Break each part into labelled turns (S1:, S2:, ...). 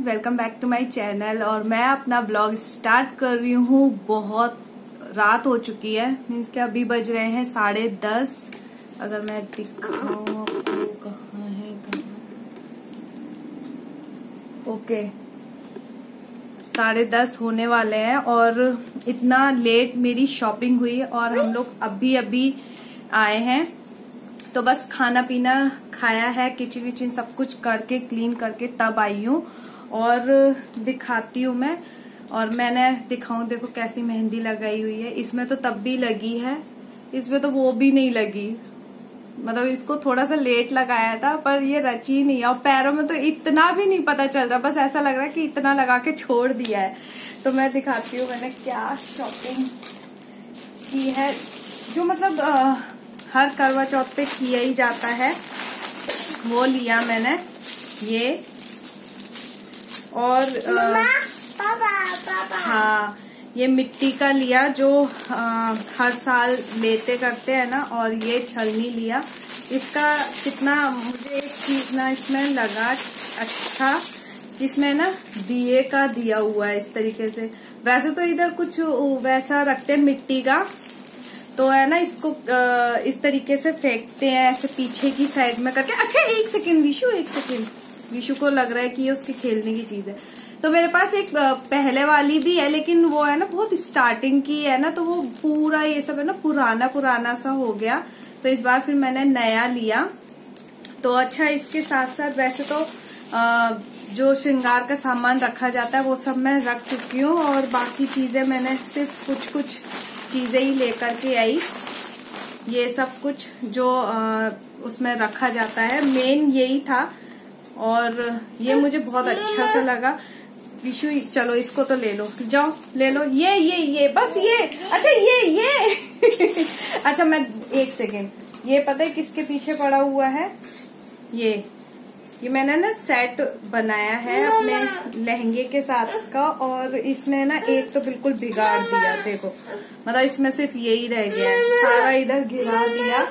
S1: Welcome back to my channel. और मैं अपना ब्लॉग स्टार्ट कर रही हूँ। बहुत रात हो चुकी है, मीन्स कि अभी बज रहे हैं 10:30। अगर मैं दिखाऊं आपको कहाँ है, ओके 10:30 होने वाले हैं और इतना लेट मेरी शॉपिंग हुई और हम लोग अभी अभी आए हैं। तो बस खाना पीना खाया है, किचन विचन सब कुछ करके क्लीन करके तब आई हूँ और दिखाती हूँ मैं। और मैंने दिखाऊं, देखो कैसी मेहंदी लगाई हुई है। इसमें तो तब भी लगी है, इसमें तो वो भी नहीं लगी। मतलब इसको थोड़ा सा लेट लगाया था पर ये रची नहीं है। और पैरों में तो इतना भी नहीं पता चल रहा, बस ऐसा लग रहा है कि इतना लगा के छोड़ दिया है। तो मैं दिखाती हूँ मैंने क्या शॉपिंग की है, जो मतलब हर करवा चौथ पे किया ही जाता है। वो लिया मैंने ये, और पापा। हाँ, ये मिट्टी का लिया जो हर साल लेते करते हैं ना। और ये छलनी लिया। इसका कितना मुझे एक चीज ना इसमें लगा अच्छा, इसमें ना दिए का दिया हुआ है इस तरीके से। वैसे तो इधर कुछ वैसा रखते हैं मिट्टी का, तो है ना इसको इस तरीके से फेंकते हैं ऐसे पीछे की साइड में करके। अच्छा एक सेकेंड विशु, एक सेकेंड। विशु को लग रहा है कि ये उसके खेलने की चीज है। तो मेरे पास एक पहले वाली भी है, लेकिन वो है ना बहुत स्टार्टिंग की है ना, तो वो पूरा ये सब है ना पुराना पुराना सा हो गया। तो इस बार फिर मैंने नया लिया। तो अच्छा, इसके साथ साथ वैसे तो जो श्रृंगार का सामान रखा जाता है वो सब मैं रख चुकी हूँ, और बाकी चीजें मैंने सिर्फ कुछ कुछ चीजें ही लेकर के आई। ये सब कुछ जो उसमें रखा जाता है मेन यही था, और ये मुझे बहुत अच्छा सा लगा। विशु चलो इसको तो ले लो, जाओ ले लो। ये बस ये, अच्छा ये अच्छा मैं एक सेकेंड, ये पता है किसके पीछे पड़ा हुआ है? ये मैंने ना सेट बनाया है अपने लहंगे के साथ का, और इसने ना एक तो बिल्कुल बिगाड़ दिया। देखो मतलब इसमें सिर्फ यही रह गया है, सारा इधर गिरा दिया।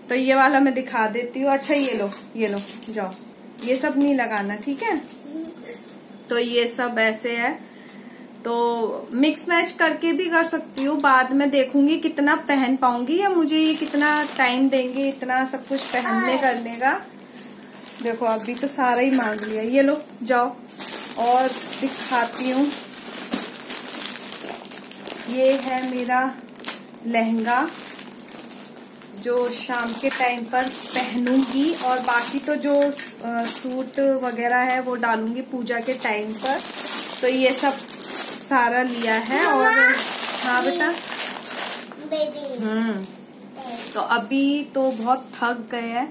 S1: तो ये वाला मैं दिखा देती हूँ। अच्छा ये लो जाओ, ये सब नहीं लगाना, ठीक है? तो ये सब ऐसे है, तो मिक्स मैच करके भी कर सकती हूँ। बाद में देखूंगी कितना पहन पाऊंगी, या मुझे ये कितना टाइम देंगे इतना सब कुछ पहनने करने का। देखो अभी तो सारा ही मांग लिया। ये लो जाओ, और दिखाती हूँ। ये है मेरा लहंगा जो शाम के टाइम पर पहनूंगी, और बाकी तो जो सूट वगैरह है वो डालूंगी पूजा के टाइम पर। तो ये सब सारा लिया है। और हाँ बेटा, तो अभी तो बहुत थक गए हैं,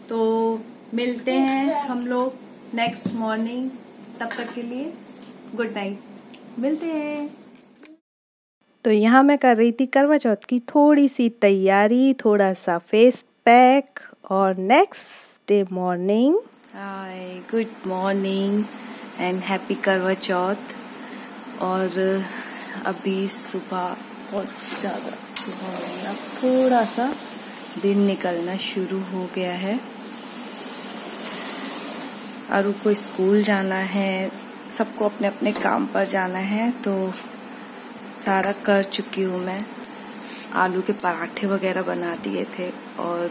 S1: तो मिलते हैं हम लोग नेक्स्ट मॉर्निंग। तब तक के लिए गुड नाइट, मिलते हैं। तो यहाँ मैं कर रही थी करवा चौथ की थोड़ी सी तैयारी, थोड़ा सा फेस पैक। और next day morning, hi good morning and happy करवा चौथ। और अभी सुबह बहुत ज़्यादा सुबह हो गया, थोड़ा सा दिन निकलना शुरू हो गया है। अरु को स्कूल जाना है, सबको अपने अपने काम पर जाना है, तो सारा कर चुकी हूँ मैं। आलू के पराठे वगैरह बना दिए थे, और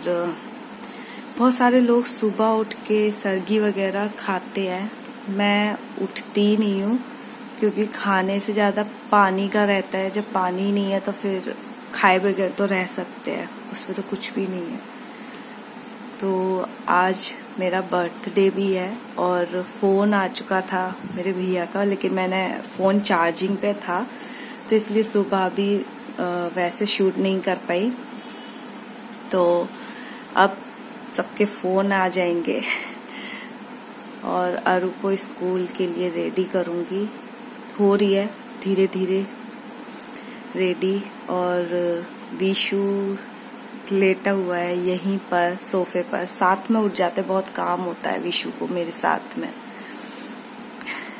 S1: बहुत सारे लोग सुबह उठ के सरगी वगैरह खाते हैं। मैं उठती नहीं हूँ, क्योंकि खाने से ज़्यादा पानी का रहता है। जब पानी नहीं है तो फिर खाए बगैर तो रह सकते हैं, उसमें तो कुछ भी नहीं है। तो आज मेरा बर्थडे भी है, और फ़ोन आ चुका था मेरे भैया का, लेकिन मैंने फ़ोन चार्जिंग पे था, तो इसलिए सुबह भी वैसे शूट नहीं कर पाई। तो अब सबके फ़ोन आ जाएंगे, और अरु को स्कूल के लिए रेडी करूँगी। हो रही है धीरे धीरे रेडी। और विशु लेटा हुआ है यहीं पर सोफे पर, साथ में उठ जाते, बहुत काम होता है विशु को मेरे साथ में।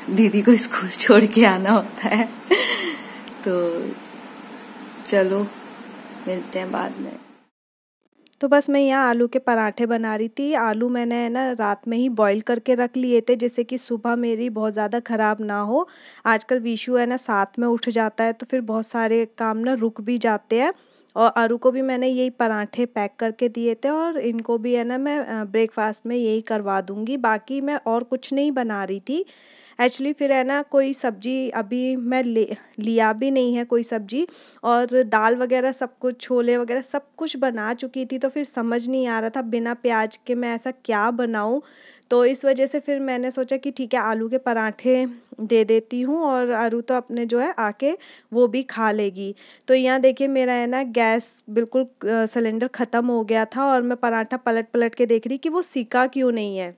S1: दीदी को स्कूल छोड़ के आना होता है। तो चलो मिलते हैं बाद में। तो बस मैं यहाँ आलू के पराठे बना रही थी। आलू मैंने है ना रात में ही बॉईल करके रख लिए थे, जिससे कि सुबह मेरी बहुत ज़्यादा ख़राब ना हो। आजकल विशु है ना साथ में उठ जाता है, तो फिर बहुत सारे काम ना रुक भी जाते हैं। और आरू को भी मैंने यही पराठे पैक करके दिए थे, और इनको भी है ना मैं ब्रेकफास्ट में यही करवा दूँगी। बाकी मैं और कुछ नहीं बना रही थी एक्चुअली। फिर है ना कोई सब्ज़ी अभी मैं लिया भी नहीं है कोई सब्ज़ी, और दाल वगैरह सब कुछ, छोले वगैरह सब कुछ बना चुकी थी, तो फिर समझ नहीं आ रहा था बिना प्याज के मैं ऐसा क्या बनाऊं। तो इस वजह से फिर मैंने सोचा कि ठीक है आलू के पराठे दे देती हूँ, और आरू तो अपने जो है आके वो भी खा लेगी। तो यहाँ देखिए मेरा है ना गैस बिल्कुल सिलेंडर ख़त्म हो गया था, और मैं पराठा पलट पलट के देख रही कि वो सिका क्यों नहीं है।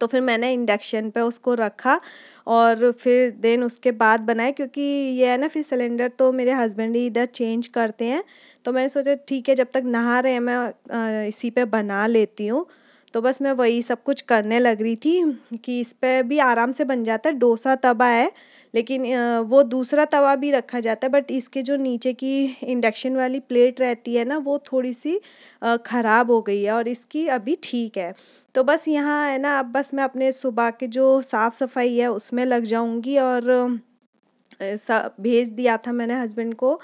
S1: तो फिर मैंने इंडक्शन पे उसको रखा, और फिर देन उसके बाद बनाए, क्योंकि ये है ना फिर सिलेंडर तो मेरे हस्बैंड ही इधर चेंज करते हैं। तो मैंने सोचा ठीक है जब तक नहा रहे हैं मैं इसी पे बना लेती हूँ। तो बस मैं वही सब कुछ करने लग रही थी कि इस पे भी आराम से बन जाता है। डोसा तवा है, लेकिन वो दूसरा तवा भी रखा जाता है, बट इसके जो नीचे की इंडक्शन वाली प्लेट रहती है ना वो थोड़ी सी ख़राब हो गई है, और इसकी अभी ठीक है। तो बस यहाँ है ना अब बस मैं अपने सुबह के जो साफ़ सफाई है उसमें लग जाऊँगी, और भेज दिया था मैंने हस्बैंड को।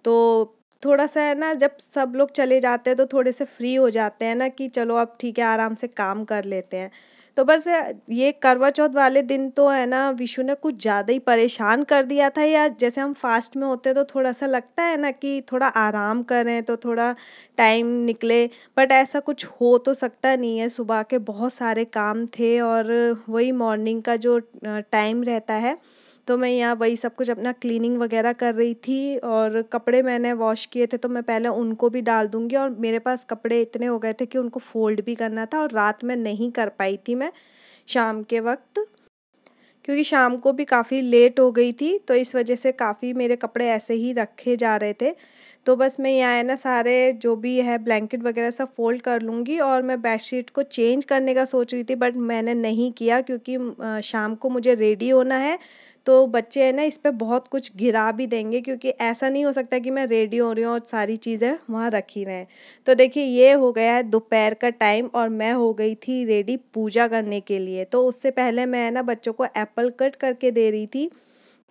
S1: तो थोड़ा सा है ना जब सब लोग चले जाते हैं तो थोड़े से फ्री हो जाते हैं ना कि चलो अब ठीक है आराम से काम कर लेते हैं। तो बस ये करवा चौथ वाले दिन तो है ना विशु ने कुछ ज़्यादा ही परेशान कर दिया था। या जैसे हम फास्ट में होते हैं तो थोड़ा सा लगता है ना कि थोड़ा आराम करें तो थोड़ा टाइम निकले, बट ऐसा कुछ हो तो सकता नहीं है। सुबह के बहुत सारे काम थे, और वही मॉर्निंग का जो टाइम रहता है, तो मैं यहाँ वही सब कुछ अपना क्लीनिंग वगैरह कर रही थी। और कपड़े मैंने वॉश किए थे तो मैं पहले उनको भी डाल दूँगी, और मेरे पास कपड़े इतने हो गए थे कि उनको फ़ोल्ड भी करना था, और रात में नहीं कर पाई थी मैं शाम के वक्त, क्योंकि शाम को भी काफ़ी लेट हो गई थी। तो इस वजह से काफ़ी मेरे कपड़े ऐसे ही रखे जा रहे थे। तो बस मैं यहाँ है ना सारे जो भी है ब्लैंकेट वगैरह सब फोल्ड कर लूँगी, और मैं बेडशीट को चेंज करने का सोच रही थी, बट मैंने नहीं किया क्योंकि शाम को मुझे रेडी होना है। तो बच्चे हैं ना इस पे बहुत कुछ गिरा भी देंगे, क्योंकि ऐसा नहीं हो सकता कि मैं रेडी हो रही हूँ और सारी चीज़ें वहाँ रखी रहें। तो देखिए ये हो गया है दोपहर का टाइम, और मैं हो गई थी रेडी पूजा करने के लिए। तो उससे पहले मैं ना बच्चों को एप्पल कट करके दे रही थी,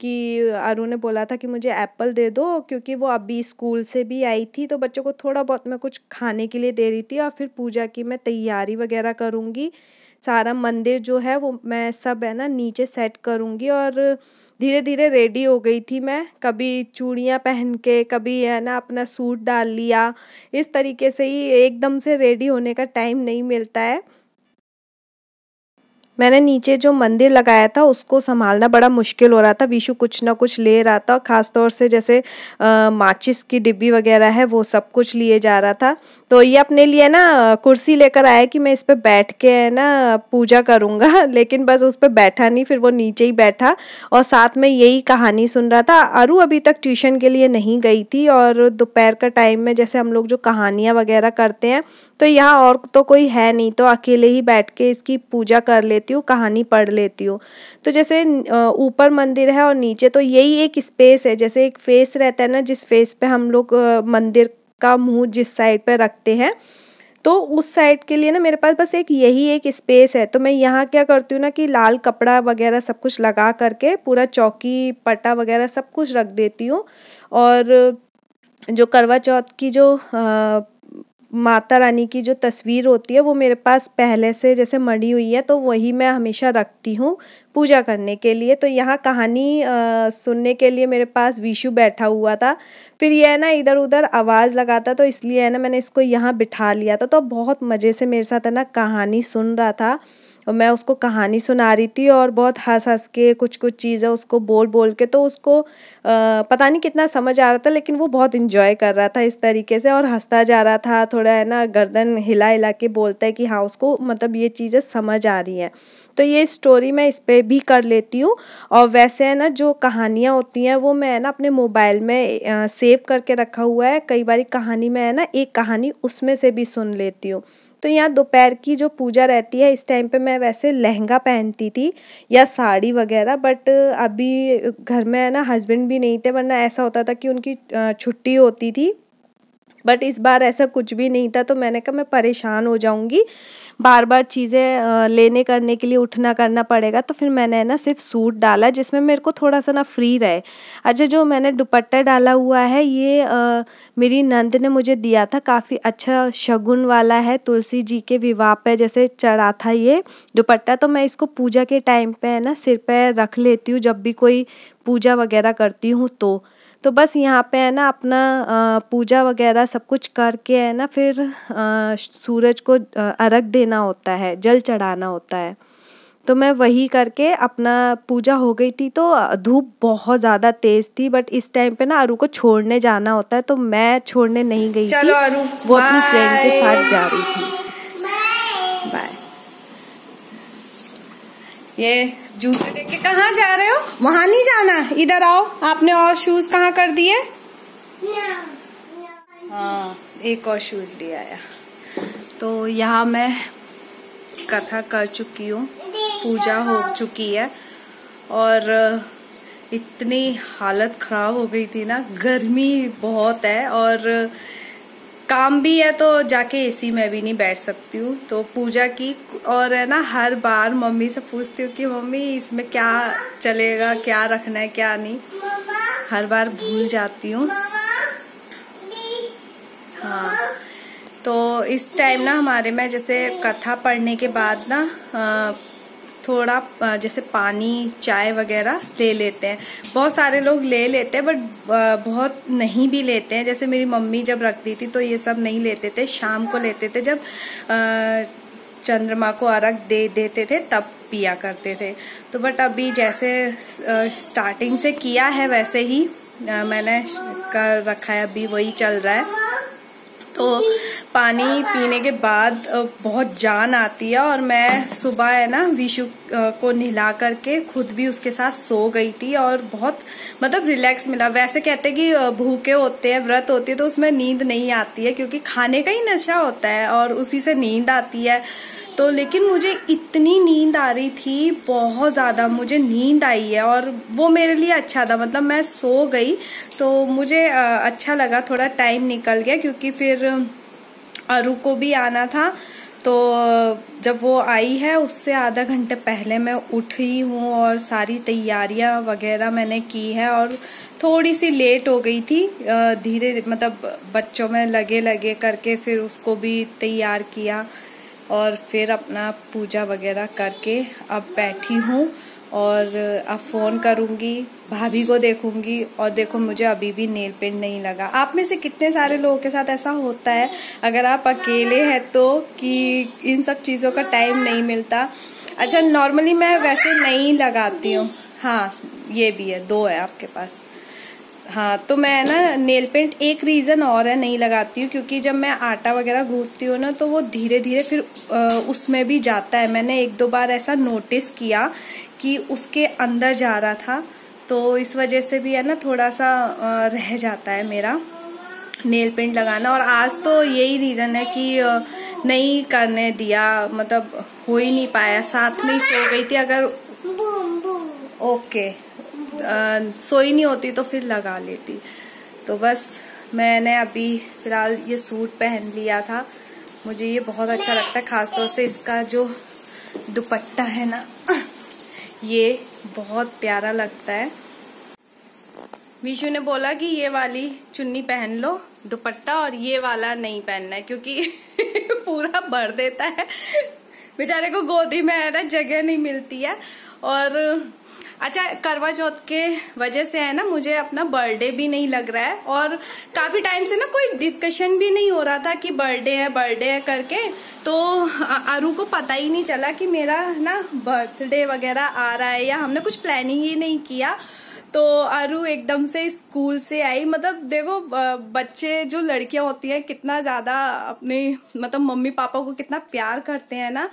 S1: कि अरु ने बोला था कि मुझे एप्पल दे दो, क्योंकि वो अभी स्कूल से भी आई थी। तो बच्चों को थोड़ा बहुत मैं कुछ खाने के लिए दे रही थी, और फिर पूजा की मैं तैयारी वगैरह करूँगी। सारा मंदिर जो है वो मैं सब है ना नीचे सेट करूँगी, और धीरे धीरे रेडी हो गई थी मैं। कभी चूड़ियाँ पहन के, कभी है ना अपना सूट डाल लिया। इस तरीके से ही एकदम से रेडी होने का टाइम नहीं मिलता है। मैंने नीचे जो मंदिर लगाया था उसको संभालना बड़ा मुश्किल हो रहा था। विशु कुछ ना कुछ ले रहा था, खास तौर से जैसे माचिस की डिब्बी वगैरह है वो सब कुछ लिए जा रहा था। तो ये अपने लिए ना कुर्सी लेकर आया कि मैं इस पे बैठ के है ना पूजा करूँगा लेकिन बस उस पे बैठा नहीं, फिर वो नीचे ही बैठा और साथ में यही कहानी सुन रहा था। अरु अभी तक ट्यूशन के लिए नहीं गई थी, और दोपहर का टाइम में जैसे हम लोग जो कहानियाँ वगैरह करते हैं तो यहाँ और तो कोई है नहीं, तो अकेले ही बैठ के इसकी पूजा कर लेती हूँ, कहानी पढ़ लेती हूँ। तो जैसे ऊपर मंदिर है और नीचे, तो यही एक स्पेस है। जैसे एक फेस रहता है ना, जिस फेस पे हम लोग मंदिर का मुंह जिस साइड पे रखते हैं, तो उस साइड के लिए ना मेरे पास बस एक यही एक स्पेस है। तो मैं यहाँ क्या करती हूँ ना कि लाल कपड़ा वगैरह सब कुछ लगा करके पूरा चौकी पटा वगैरह सब कुछ रख देती हूँ। और जो करवा चौथ की जो माता रानी की जो तस्वीर होती है वो मेरे पास पहले से जैसे मड़ी हुई है, तो वही मैं हमेशा रखती हूँ पूजा करने के लिए। तो यहाँ कहानी सुनने के लिए मेरे पास विशु बैठा हुआ था। फिर ये है ना इधर उधर आवाज़ लगाता, तो इसलिए है ना मैंने इसको यहाँ बिठा लिया था। तो बहुत मज़े से मेरे साथ है ना कहानी सुन रहा था, और मैं उसको कहानी सुना रही थी, और बहुत हंस हंस के कुछ कुछ चीज़ें उसको बोल बोल के, तो उसको पता नहीं कितना समझ आ रहा था, लेकिन वो बहुत इंजॉय कर रहा था इस तरीके से, और हंसता जा रहा था। थोड़ा है ना गर्दन हिला हिला के बोलता है कि हाँ उसको मतलब ये चीज़ें समझ आ रही हैं। तो ये स्टोरी मैं इस पर भी कर लेती हूँ। और वैसे है ना जो कहानियाँ होती हैं वो मैं है ना अपने मोबाइल में सेव करके रखा हुआ है। कई बार कहानी में है ना एक कहानी उसमें से भी सुन लेती हूँ। तो यहाँ दोपहर की जो पूजा रहती है इस टाइम पे मैं वैसे लहंगा पहनती थी या साड़ी वगैरह, बट अभी घर में है ना हस्बैंड भी नहीं थे, वरना ऐसा होता था कि उनकी छुट्टी होती थी बट इस बार ऐसा कुछ भी नहीं था, तो मैंने कहा मैं परेशान हो जाऊंगी, बार बार चीज़ें लेने करने के लिए उठना करना पड़ेगा, तो फिर मैंने ना सिर्फ सूट डाला जिसमें मेरे को थोड़ा सा ना फ्री रहे। अच्छा, जो मैंने दुपट्टा डाला हुआ है ये मेरी नंद ने मुझे दिया था, काफ़ी अच्छा शगुन वाला है, तुलसी जी के विवाह पे जैसे चढ़ा था ये दुपट्टा। तो मैं इसको पूजा के टाइम पे है ना सिर पे रख लेती हूँ जब भी कोई पूजा वगैरह करती हूँ तो बस यहाँ पे है ना अपना पूजा वगैरह सब कुछ करके है ना फिर सूरज को अर्घ देना होता है, जल चढ़ाना होता है। तो मैं वही करके अपना पूजा हो गई थी। तो धूप बहुत ज़्यादा तेज़ थी, बट इस टाइम पे ना अरु को छोड़ने जाना होता है, तो मैं छोड़ने नहीं गई थी, वो अपनी फ्रेंड के साथ जा रही थी। बाय। ये जूते लेके कहाँ जा रहे हो? वहां नहीं जाना, इधर आओ। आपने और शूज कहाँ कर दिए? हाँ, एक और शूज ले आया। तो यहाँ मैं कथा कर चुकी हूँ, पूजा हो चुकी है, और इतनी हालत खराब हो गई थी ना, गर्मी बहुत है और काम भी है, तो जाके एसी में भी नहीं बैठ सकती हूँ। तो पूजा की, और है ना हर बार मम्मी से पूछती हूँ कि मम्मी इसमें क्या चलेगा, क्या रखना है क्या नहीं, हर बार भूल जाती हूँ। हाँ, तो इस टाइम ना हमारे में जैसे कथा पढ़ने के बाद ना थोड़ा जैसे पानी चाय वगैरह ले लेते हैं। बहुत सारे लोग ले लेते हैं, बट बहुत नहीं भी लेते हैं। जैसे मेरी मम्मी जब रखती थी तो ये सब नहीं लेते थे, शाम को लेते थे, जब चंद्रमा को अर्घ दे देते थे तब पिया करते थे। तो बट अभी जैसे स्टार्टिंग से किया है वैसे ही मैंने कर रखा है, अभी वही चल रहा है। तो पानी पीने के बाद बहुत जान आती है, और मैं सुबह है ना विशु को नहला करके खुद भी उसके साथ सो गई थी, और बहुत मतलब रिलैक्स मिला। वैसे कहते हैं कि भूखे होते हैं, व्रत होती है, तो उसमें नींद नहीं आती है क्योंकि खाने का ही नशा होता है और उसी से नींद आती है। तो लेकिन मुझे इतनी नींद आ रही थी, बहुत ज्यादा मुझे नींद आई है, और वो मेरे लिए अच्छा था। मतलब मैं सो गई तो मुझे अच्छा लगा, थोड़ा टाइम निकल गया, क्योंकि फिर अरु को भी आना था। तो जब वो आई है उससे आधा घंटे पहले मैं उठी हूँ और सारी तैयारियां वगैरह मैंने की है, और थोड़ी सी लेट हो गई थी। धीरे मतलब बच्चों में लगे लगे करके फिर उसको भी तैयार किया, और फिर अपना पूजा वगैरह करके अब बैठी हूँ, और अब फोन करूंगी, भाभी को देखूंगी। और देखो मुझे अभी भी नेल पेंट नहीं लगा। आप में से कितने सारे लोगों के साथ ऐसा होता है, अगर आप अकेले हैं तो, कि इन सब चीजों का टाइम नहीं मिलता। अच्छा, नॉर्मली मैं वैसे नहीं लगाती हूँ। हाँ, ये भी है, 2 है आपके पास। हाँ, तो मैं ना नेल पेंट एक रीजन और है नहीं लगाती हूँ, क्योंकि जब मैं आटा वगैरह गूंथती हूँ ना तो वो धीरे धीरे फिर उसमें भी जाता है। मैंने 1-2 बार ऐसा नोटिस किया कि उसके अंदर जा रहा था, तो इस वजह से भी है ना थोड़ा सा रह जाता है मेरा नेल पेंट लगाना। और आज तो यही रीजन है कि नहीं करने दिया, मतलब हो ही नहीं पाया, साथ में ही सो गई थी। अगर ओके सोई नहीं होती तो फिर लगा लेती। तो बस मैंने अभी फिलहाल ये सूट पहन लिया था, मुझे ये बहुत अच्छा लगता है, खासतौर से इसका जो दुपट्टा है ना ये बहुत प्यारा लगता है। विशु ने बोला कि ये वाली चुन्नी पहन लो दुपट्टा, और ये वाला नहीं पहनना है क्योंकि पूरा भर देता है। बेचारे को गोदी में है ना जगह नहीं मिलती है। और अच्छा, करवा चौथ के वजह से है ना मुझे अपना बर्थडे भी नहीं लग रहा है, और काफी टाइम से ना कोई डिस्कशन भी नहीं हो रहा था कि बर्थडे है करके। तो अरु को पता ही नहीं चला कि मेरा ना बर्थडे वगैरह आ रहा है, या हमने कुछ प्लानिंग ही नहीं किया। तो अरु एकदम से स्कूल से आई। मतलब देखो बच्चे जो लड़कियां होती हैं कितना ज्यादा अपने मतलब मम्मी पापा को कितना प्यार करते हैं ना,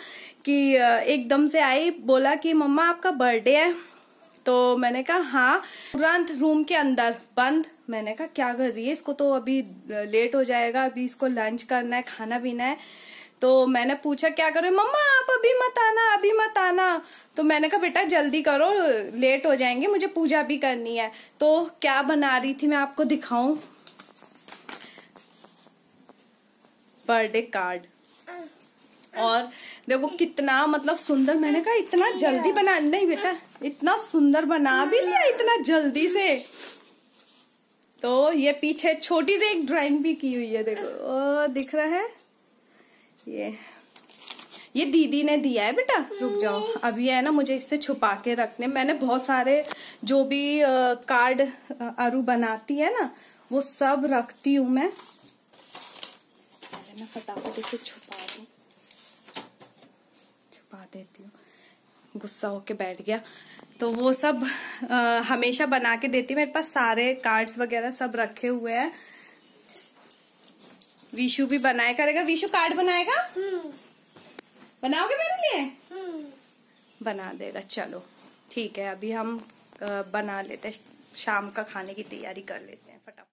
S1: कि एकदम से आई, बोला कि मम्मा आपका बर्थडे है। तो मैंने कहा हाँ, तुरंत रूम के अंदर बंद। मैंने कहा क्या कर रही है, इसको तो अभी लेट हो जाएगा, अभी इसको लंच करना है, खाना पीना है। तो मैंने पूछा क्या करो, मम्मा आप अभी मत आना, अभी मत आना। तो मैंने कहा बेटा जल्दी करो, लेट हो जाएंगे, मुझे पूजा भी करनी है। तो क्या बना रही थी मैं आपको दिखाऊं। Birthday card. और देखो कितना मतलब सुंदर, मैंने कहा इतना जल्दी बना, नहीं बेटा इतना सुंदर बना भी लिया इतना जल्दी से। तो ये पीछे छोटी सी एक ड्राइंग भी की हुई है, देखो दिख रहा है। ये दीदी ने दिया है बेटा, रुक जाओ अभी है ना, मुझे इसे छुपा के रखने। मैंने बहुत सारे जो भी कार्ड अरु बनाती है ना वो सब रखती हूँ मैं फटाफट इसे छुपा देती हूँ। गुस्सा होके बैठ गया। तो वो सब हमेशा बना के देती, मेरे पास सारे कार्ड्स वगैरह सब रखे हुए हैं। विशु भी बनाया करेगा। विशु कार्ड बनाएगा? बनाओगे मेरे लिए? बना देगा। चलो ठीक है, अभी हम बना लेते हैं, शाम का खाने की तैयारी कर लेते हैं फटाफट।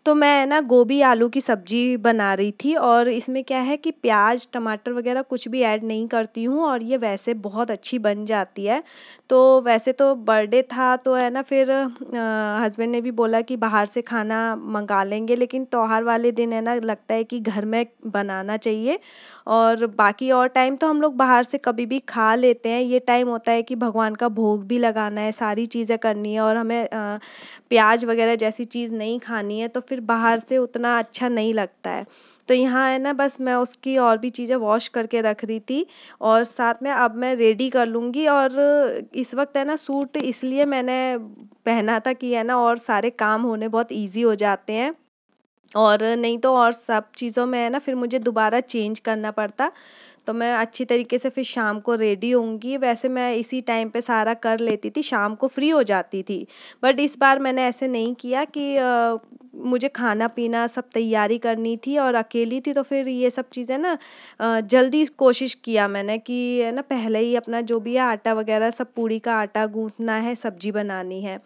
S1: तो मैं ना गोभी आलू की सब्जी बना रही थी, और इसमें क्या है कि प्याज टमाटर वगैरह कुछ भी ऐड नहीं करती हूँ, और ये वैसे बहुत अच्छी बन जाती है। तो वैसे तो बर्थडे था तो है ना, फिर हस्बैंड ने भी बोला कि बाहर से खाना मंगा लेंगे, लेकिन त्योहार वाले दिन है ना लगता है कि घर में बनाना चाहिए। और बाकी और टाइम तो हम लोग बाहर से कभी भी खा लेते हैं। ये टाइम होता है कि भगवान का भोग भी लगाना है, सारी चीज़ें करनी है, और हमें प्याज वगैरह जैसी चीज़ नहीं खानी है, तो फिर बाहर से उतना अच्छा नहीं लगता है। तो यहाँ है ना बस मैं उसकी और भी चीज़ें वॉश करके रख रही थी, और साथ में अब मैं रेडी कर लूँगी। और इस वक्त है ना सूट इसलिए मैंने पहना था कि है ना और सारे काम होने बहुत ईजी हो जाते हैं, और नहीं तो और सब चीज़ों में है ना फिर मुझे दोबारा चेंज करना पड़ता। तो मैं अच्छी तरीके से फिर शाम को रेडी होंगी। वैसे मैं इसी टाइम पे सारा कर लेती थी, शाम को फ्री हो जाती थी। बट इस बार मैंने ऐसे नहीं किया कि मुझे खाना पीना सब तैयारी करनी थी और अकेली थी, तो फिर ये सब चीज़ें ना जल्दी कोशिश किया मैंने कि है ना पहले ही अपना जो भी है आटा वगैरह सब, पूड़ी का आटा गूँथना है, सब्जी बनानी है।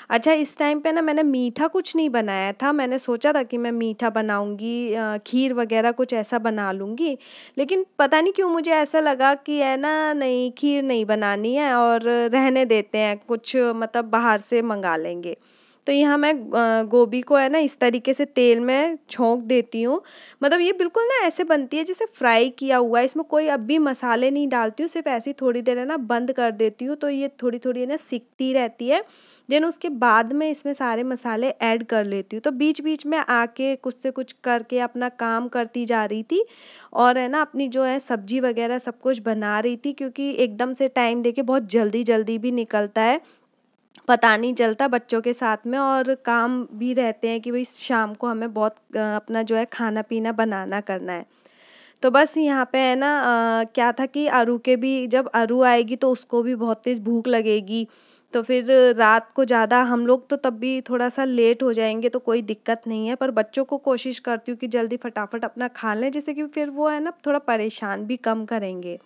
S1: अच्छा इस टाइम पे ना मैंने मीठा कुछ नहीं बनाया था। मैंने सोचा था कि मैं मीठा बनाऊंगी, खीर वगैरह कुछ ऐसा बना लूँगी, लेकिन पता नहीं क्यों मुझे ऐसा लगा कि है ना नहीं खीर नहीं बनानी है और रहने देते हैं, कुछ मतलब बाहर से मंगा लेंगे। तो यहाँ मैं गोभी को है ना इस तरीके से तेल में छोंक देती हूँ। मतलब ये बिल्कुल ना ऐसे बनती है जैसे फ्राई किया हुआ है, इसमें कोई अब भी मसाले नहीं डालती हूँ, सिर्फ ऐसी थोड़ी देर है ना बंद कर देती हूँ, तो ये थोड़ी थोड़ी है ना सिकती रहती है। देन उसके बाद में इसमें सारे मसाले ऐड कर लेती हूँ। तो बीच बीच में आके कुछ से कुछ करके अपना काम करती जा रही थी, और है ना अपनी जो है सब्जी वगैरह सब कुछ बना रही थी, क्योंकि एकदम से टाइम देके बहुत जल्दी जल्दी भी निकलता है, पता नहीं चलता बच्चों के साथ में, और काम भी रहते हैं कि भाई शाम को हमें बहुत अपना जो है खाना पीना बनाना करना है। तो बस यहाँ पे है ना क्या था कि अरु के भी, जब अरु आएगी तो उसको भी बहुत तेज़ भूख लगेगी, तो फिर रात को ज़्यादा हम लोग तो तब भी थोड़ा सा लेट हो जाएंगे तो कोई दिक्कत नहीं है, पर बच्चों को कोशिश करती हूँ कि जल्दी फटाफट अपना खा लें, जैसे कि फिर वो है ना थोड़ा परेशान भी कम करेंगे।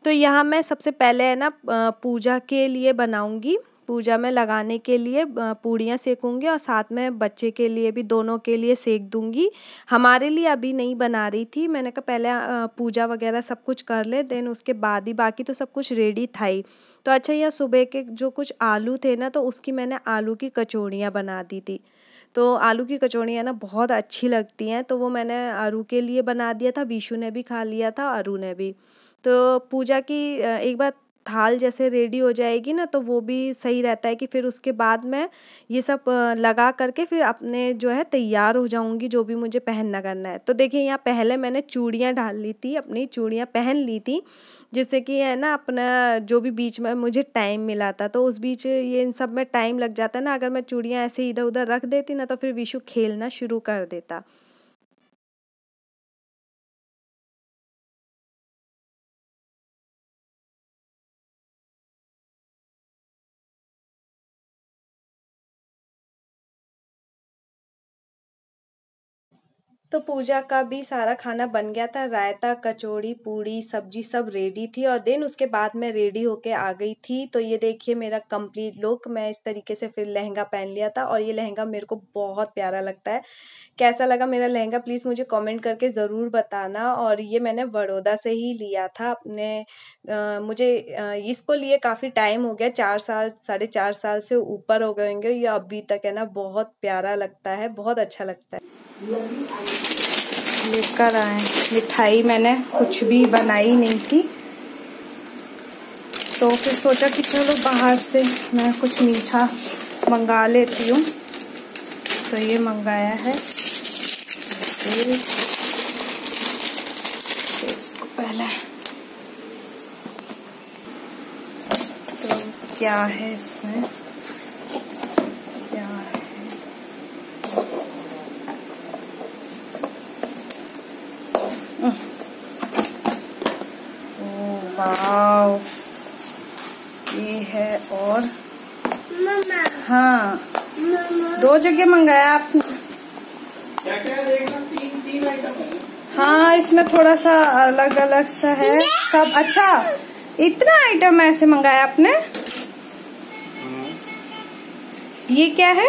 S1: तो यहाँ मैं सबसे पहले है ना पूजा के लिए बनाऊंगी, पूजा में लगाने के लिए पूड़ियाँ सेकूंगी, और साथ में बच्चे के लिए भी, दोनों के लिए सेक दूंगी। हमारे लिए अभी नहीं बना रही थी, मैंने कहा पहले पूजा वगैरह सब कुछ कर ले, देन उसके बाद ही, बाकी तो सब कुछ रेडी था ही। तो अच्छा यह सुबह के जो कुछ आलू थे ना, तो उसकी मैंने आलू की कचौड़ियाँ बना दी थी। तो आलू की कचौड़ियाँ ना बहुत अच्छी लगती हैं, तो वो मैंने अरु के लिए बना दिया था, विशु ने भी खा लिया था, अरु ने भी। तो पूजा की एक बार थाल जैसे रेडी हो जाएगी ना, तो वो भी सही रहता है कि फिर उसके बाद मैं ये सब लगा करके फिर अपने जो है तैयार हो जाऊंगी, जो भी मुझे पहनना करना है। तो देखिए यहाँ पहले मैंने चूड़ियाँ डाल ली थी, अपनी चूड़ियाँ पहन ली थी, जिससे कि है ना अपना जो भी बीच में मुझे टाइम मिला था, तो उस बीच ये इन सब में टाइम लग जाता है ना, अगर मैं चूड़ियाँ ऐसे इधर उधर रख देती ना, तो फिर विशु खेलना शुरू कर देता। तो पूजा का भी सारा खाना बन गया था, रायता कचौड़ी पूड़ी सब्जी सब रेडी थी, और देन उसके बाद मैं रेडी होके आ गई थी। तो ये देखिए मेरा कंप्लीट लुक, मैं इस तरीके से फिर लहंगा पहन लिया था, और ये लहंगा मेरे को बहुत प्यारा लगता है। कैसा लगा मेरा लहंगा प्लीज़ मुझे कमेंट करके ज़रूर बताना। और ये मैंने बड़ौदा से ही लिया था अपने, मुझे इसको लिए काफ़ी टाइम हो गया, 4 साल 4.5 साल से ऊपर हो गए होंगे, ये अभी तक है ना बहुत प्यारा लगता है, बहुत अच्छा लगता है। लेकर आए। मिठाई मैंने कुछ भी बनाई नहीं थी, तो फिर सोचा कि चलो बाहर से मैं कुछ मीठा मंगा लेती हूँ। तो ये मंगाया है, इसको पहले तो क्या है इसमें, क्या है, ओह वाव, ये है। और हाँ, दो जगह मंगाया आपने।
S2: क्या क्या देखना, तीन आइटम है।
S1: हाँ, इसमें थोड़ा सा अलग अलग सा है सब। अच्छा, इतना आइटम ऐसे मंगाया आपने। ये क्या है?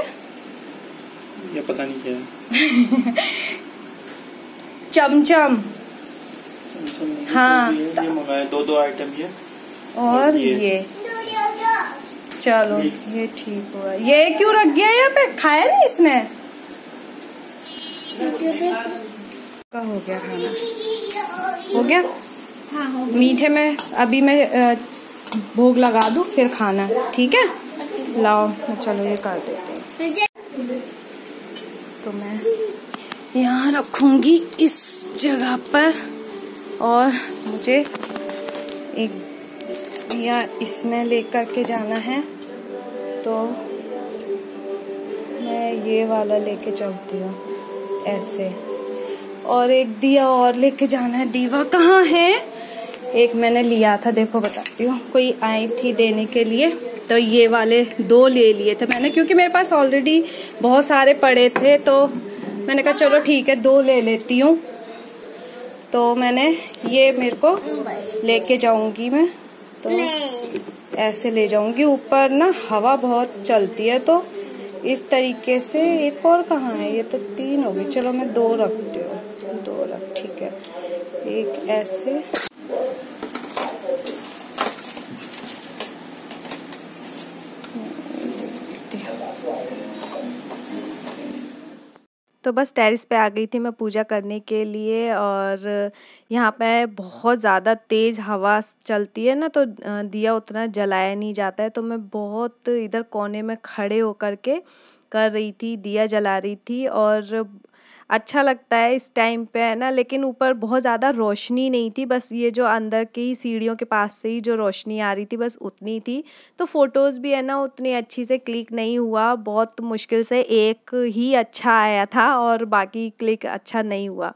S2: ये पता नहीं क्या है।
S1: चमचम। हाँ,
S2: ये मंगाया दो आइटम ये
S1: और ये चलो ये ठीक हुआ। ये क्यों रख गया यहाँ पे, खाया नहीं इसने? का हो गया खाना, हो गया।
S3: हाँ, हो गया।
S1: मीठे में अभी मैं भोग लगा दूं फिर खाना, ठीक है? लाओ, चलो ये कर देते हैं। तो मैं यहाँ रखूंगी इस जगह पर, और मुझे एक दिया इसमें लेकर के जाना है, तो मैं ये वाला लेके चलती हूँ ऐसे। और एक दिया और लेके जाना है। दीवा कहाँ है? एक मैंने लिया था, देखो बताती हूँ, कोई आई थी देने के लिए, तो ये वाले दो ले लिए थे मैंने, क्योंकि मेरे पास ऑलरेडी बहुत सारे पड़े थे, तो मैंने कहा चलो ठीक है, दो ले लेती हूँ। तो मैंने ये मेरे को लेके जाऊंगी मैं, तो ऐसे ले जाऊंगी। ऊपर ना हवा बहुत चलती है, तो इस तरीके से। एक और कहाँ है? ये तो 3 हो गई। चलो मैं 2 रखती हूँ, 2 रख, ठीक है। एक ऐसे, तो बस टेरेस पे आ गई थी मैं पूजा करने के लिए। और यहाँ पे बहुत ज़्यादा तेज़ हवा चलती है ना, तो दिया उतना जलाया नहीं जाता है। तो मैं बहुत इधर कोने में खड़े होकर के कर रही थी, दिया जला रही थी। और अच्छा लगता है इस टाइम पे, है ना। लेकिन ऊपर बहुत ज़्यादा रोशनी नहीं थी, बस ये जो अंदर की ही सीढ़ियों के पास से ही जो रोशनी आ रही थी, बस उतनी थी। तो फ़ोटोज़ भी है ना उतनी अच्छी से क्लिक नहीं हुआ, बहुत मुश्किल से एक ही अच्छा आया था और बाकी क्लिक अच्छा नहीं हुआ।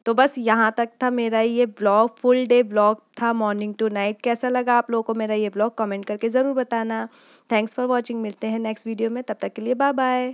S1: तो बस यहाँ तक था मेरा ये ब्लॉग, फुल डे ब्लॉग था, मॉर्निंग टू नाइट। कैसा लगा आप लोगों को मेरा ये ब्लॉग, कमेंट करके ज़रूर बताना। थैंक्स फॉर वॉचिंग, मिलते हैं नेक्स्ट वीडियो में, तब तक के लिए बाय बाय।